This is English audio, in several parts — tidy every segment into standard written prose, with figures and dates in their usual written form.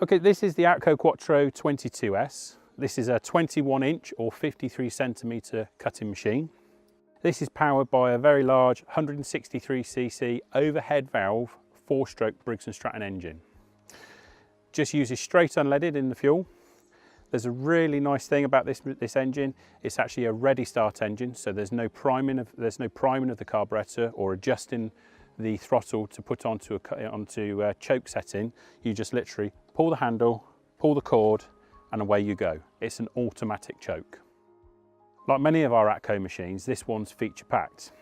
Okay, this is the Atco Quattro 22S. This is a 21-inch or 53cm cutting machine. This is powered by a very large 163cc overhead valve 4-stroke Briggs & Stratton engine. Just uses straight unleaded in the fuel. There's a really nice thing about this engine. It's actually a ready start engine, so there's no priming of the carburetor or adjusting the throttle to put onto a choke setting. You just literally pull the handle, pull the cord, and away you go. It's an automatic choke. Like many of our Atco machines, this one's feature packed.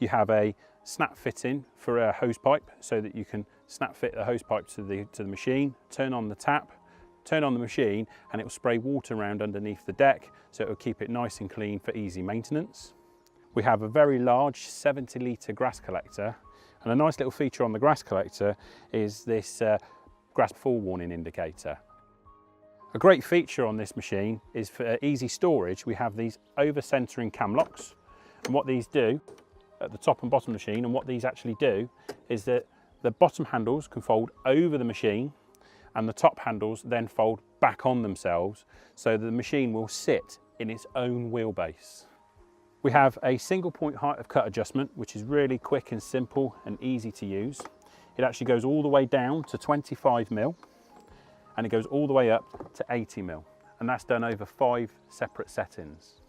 You have a snap fitting for a hose pipe so that you can snap fit the hose pipe to the machine, turn on the tap, turn on the machine, and it will spray water around underneath the deck, so it will keep it nice and clean for easy maintenance. We have a very large 70-litre grass collector, and a nice little feature on the grass collector is this grass fall warning indicator. A great feature on this machine is for easy storage. We have these over-centering cam locks, and what these do at the top and bottom of the machine, and what these actually do is that the bottom handles can fold over the machine and the top handles then fold back on themselves, so that the machine will sit in its own wheelbase. We have a single point height of cut adjustment, which is really quick and simple and easy to use. It actually goes all the way down to 25mm, and it goes all the way up to 80mm, and that's done over 5 separate settings.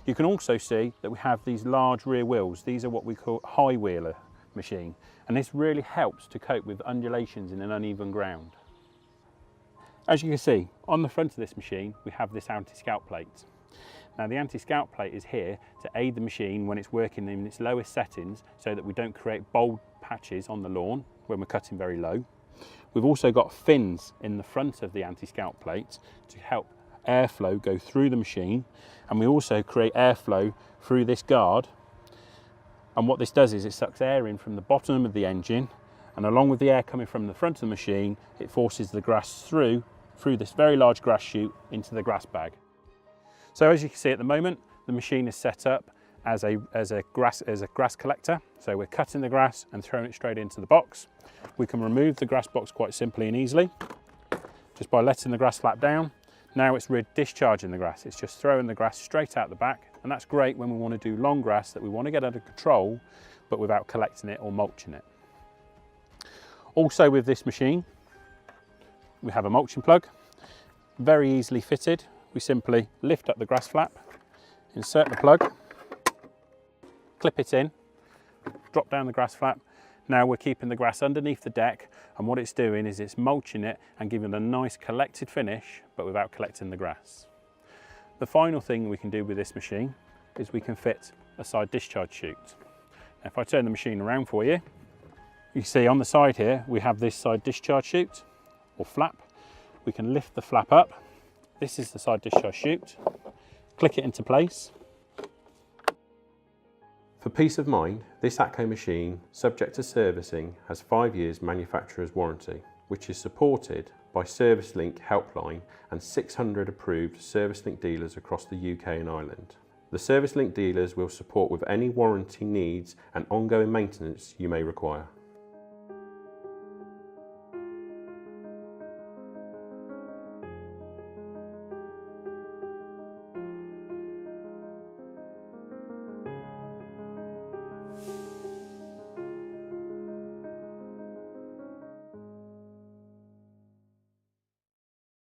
You can also see that we have these large rear wheels. These are what we call high wheeler machine, and this really helps to cope with undulations in an uneven ground. As you can see, on the front of this machine, we have this anti-scalp plate. Now, the anti-scalp plate is here to aid the machine when it's working in its lowest settings, so that we don't create bold patches on the lawn when we're cutting very low. We've also got fins in the front of the anti-scalp plate to help airflow go through the machine, and we also create airflow through this guard. And what this does is it sucks air in from the bottom of the engine, and along with the air coming from the front of the machine, it forces the grass through this very large grass chute into the grass bag. So as you can see at the moment, the machine is set up as a grass collector. So we're cutting the grass and throwing it straight into the box. We can remove the grass box quite simply and easily, just by letting the grass flap down. Now we're discharging the grass. It's just throwing the grass straight out the back, and that's great when we want to do long grass that we want to get under control, but without collecting it or mulching it. Also with this machine, we have a mulching plug, very easily fitted. We simply lift up the grass flap, insert the plug, clip it in, drop down the grass flap. Now we're keeping the grass underneath the deck, and what it's doing is it's mulching it and giving it a nice collected finish, but without collecting the grass. The final thing we can do with this machine is we can fit a side discharge chute. Now, if I turn the machine around for you, you see on the side here we have this side discharge chute or flap. We can lift the flap up. This is the side discharge chute. Click it into place. For peace of mind, this Atco machine, subject to servicing, has 5 years manufacturer's warranty, which is supported by ServiceLink helpline and 600 approved ServiceLink dealers across the UK and Ireland. The ServiceLink dealers will support with any warranty needs and ongoing maintenance you may require.